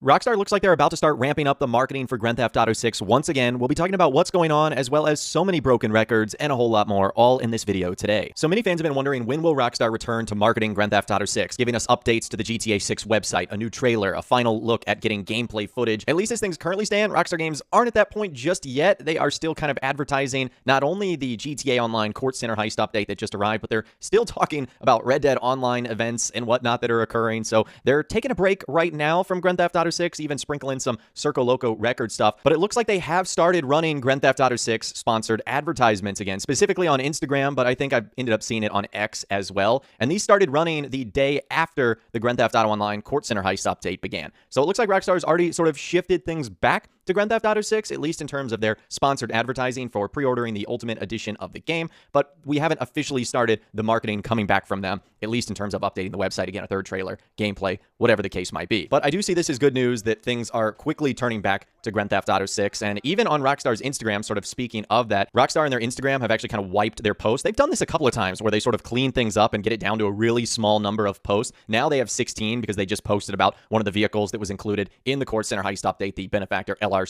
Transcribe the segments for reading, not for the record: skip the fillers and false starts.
Rockstar looks like they're about to start ramping up the marketing for Grand Theft Auto 6 once again. We'll be talking about what's going on, as well as so many broken records and a whole lot more, all in this video today. So many fans have been wondering, when will Rockstar return to marketing Grand Theft Auto 6, giving us updates to the GTA 6 website, a new trailer, a final look at getting gameplay footage. At least as things currently stand, Rockstar Games aren't at that point just yet. They are still kind of advertising not only the GTA Online Court Center heist update that just arrived, but they're still talking about Red Dead Online events and whatnot that are occurring. So they're taking a break right now from Grand Theft Auto 6, even sprinkling some Circo Loco record stuff, but it looks like they have started running Grand Theft Auto 6 sponsored advertisements again, specifically on Instagram, but I think I've ended up seeing it on X as well. And these started running the day after the Grand Theft Auto Online Court Center heist update began. So it looks like Rockstar's already sort of shifted things back to Grand Theft Auto 6, at least in terms of their sponsored advertising for pre-ordering the Ultimate Edition of the game, but we haven't officially started the marketing coming back from them, at least in terms of updating the website again, a third trailer, gameplay, whatever the case might be. But I do see this as good news that things are quickly turning back to Grand Theft Auto 6, and even on Rockstar's Instagram, sort of speaking of that, Rockstar and their Instagram have actually kind of wiped their posts. They've done this a couple of times where they sort of clean things up and get it down to a really small number of posts. Now they have 16 because they just posted about one of the vehicles that was included in the Court Center heist update, the Benefactor LRC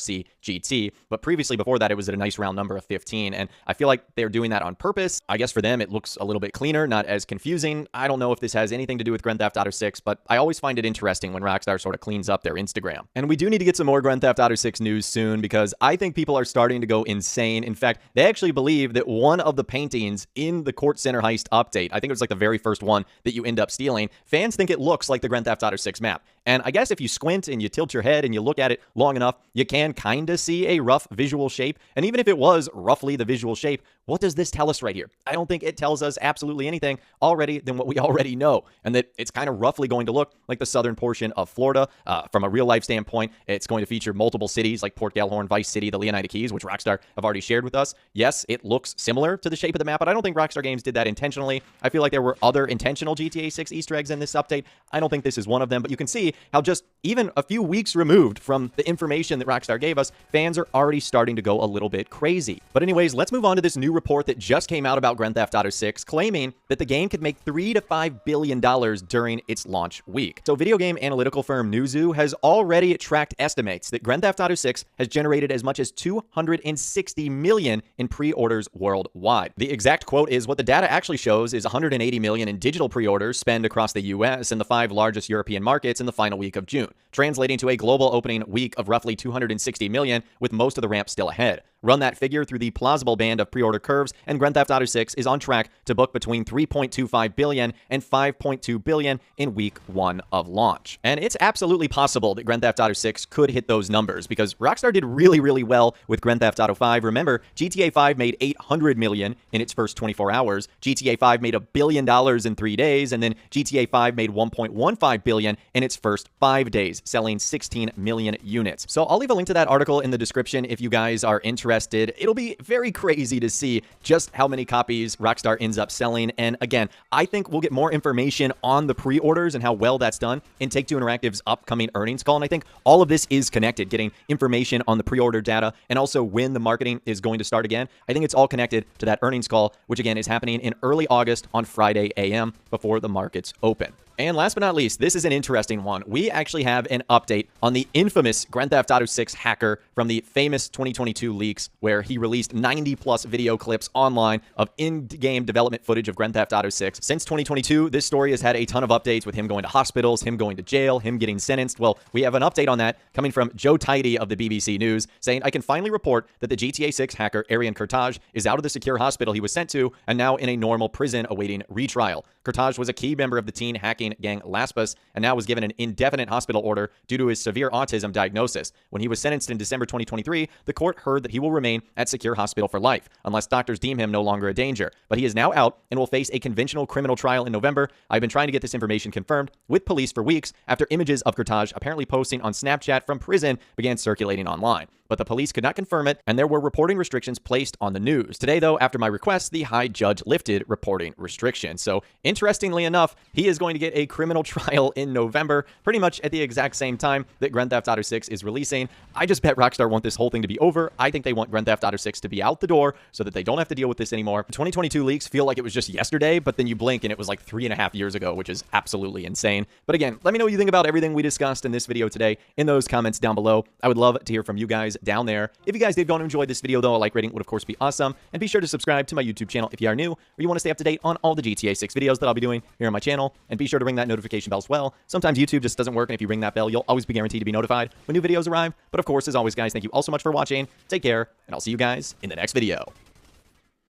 GT. But previously, before that, it was at a nice round number of 15, and I feel like they're doing that on purpose. I guess for them, it looks a little bit cleaner, not as confusing. I don't know if this has anything to do with Grand Theft Auto 6, but I always find it interesting when Rockstar sort of cleans up their Instagram. And we do need to get some more Grand Theft Auto 6 news soon, because I think people are starting to go insane. In fact, they actually believe that one of the paintings in the Court Center heist update, I think it was like the very first one that you end up stealing, fans think it looks like the Grand Theft Auto 6 map. And I guess if you squint and you tilt your head and you look at it long enough, you can kind of see a rough visual shape. And even if it was roughly the visual shape, what does this tell us right here? I don't think it tells us absolutely anything already than what we already know, and that it's kind of roughly going to look like the southern portion of Florida. From a real-life standpoint, it's going to feature multiple cities like Port Gellhorn, Vice City, the Leonida Keys, which Rockstar have already shared with us. Yes, it looks similar to the shape of the map, but I don't think Rockstar Games did that intentionally. I feel like there were other intentional GTA 6 Easter eggs in this update. I don't think this is one of them, but you can see how just even a few weeks removed from the information that Rockstar gave us, fans are already starting to go a little bit crazy. But anyways, let's move on to this new report that just came out about Grand Theft Auto 6, claiming that the game could make $3 to $5 billion during its launch week. So video game analytical firm Newzoo has already tracked estimates that Grand Theft Auto 6 has generated as much as $260 million in pre-orders worldwide. The exact quote is, what the data actually shows is $180 million in digital pre-orders spent across the US and the 5 largest European markets in the final week of June, translating to a global opening week of roughly $260 million, with most of the ramp still ahead. Run that figure through the plausible band of pre-order curves, and Grand Theft Auto 6 is on track to book between $3.25 billion and $5.2 billion in week 1 of launch. And it's absolutely possible that Grand Theft Auto 6 could hit those numbers, because Rockstar did really, really well with Grand Theft Auto 5. Remember, GTA 5 made $800 million in its first 24 hours. GTA 5 made $1 billion in 3 days, and then GTA 5 made $1.15 billion in its first 5 days, selling 16 million units. So I'll leave a link to that article in the description if you guys are interested. It'll be very crazy to see just how many copies Rockstar ends up selling. And again, I think we'll get more information on the pre-orders and how well that's done in Take-Two Interactive's upcoming earnings call. And I think all of this is connected, getting information on the pre-order data and also when the marketing is going to start again. I think it's all connected to that earnings call, which again is happening in early August on Friday AM before the markets open. And last but not least, this is an interesting one. We actually have an update on the infamous Grand Theft Auto 6 hacker from the famous 2022 leaks, where he released 90+ video clips online of in-game development footage of Grand Theft Auto 6. Since 2022, this story has had a ton of updates, with him going to hospitals, him going to jail, him getting sentenced. Well, we have an update on that coming from Joe Tidy of the BBC News, saying, I can finally report that the GTA 6 hacker Arian Kurtaj is out of the secure hospital he was sent to and now in a normal prison awaiting retrial. Kurtaj was a key member of the teen hacking gang Laspas and now was given an indefinite hospital order due to his severe autism diagnosis. When he was sentenced in December 2023, the court heard that he will remain at secure hospital for life, unless doctors deem him no longer a danger. But he is now out and will face a conventional criminal trial in November. I've been trying to get this information confirmed with police for weeks after images of Kurtaj apparently posting on Snapchat from prison began circulating online. but the police could not confirm it, and there were reporting restrictions placed on the news. Today, though, after my request, the high judge lifted reporting restrictions. So, interestingly enough, he is going to get a criminal trial in November, pretty much at the exact same time that Grand Theft Auto 6 is releasing. I just bet Rockstar want this whole thing to be over. I think they want Grand Theft Auto 6 to be out the door so that they don't have to deal with this anymore. 2022 leaks feel like it was just yesterday, but then you blink and it was like 3.5 years ago, which is absolutely insane. But again, let me know what you think about everything we discussed in this video today in those comments down below. I would love to hear from you guys down there. If you guys did go and enjoy this video, though, a like rating would of course be awesome. And be sure to subscribe to my YouTube channel if you are new, or you want to stay up to date on all the GTA 6 videos that I'll be doing here on my channel. And be sure to ring that notification bell as well. Sometimes YouTube just doesn't work, and if you ring that bell, you'll always be guaranteed to be notified when new videos arrive. But of course, as always, guys, thank you all so much for watching. Take care, and I'll see you guys in the next video.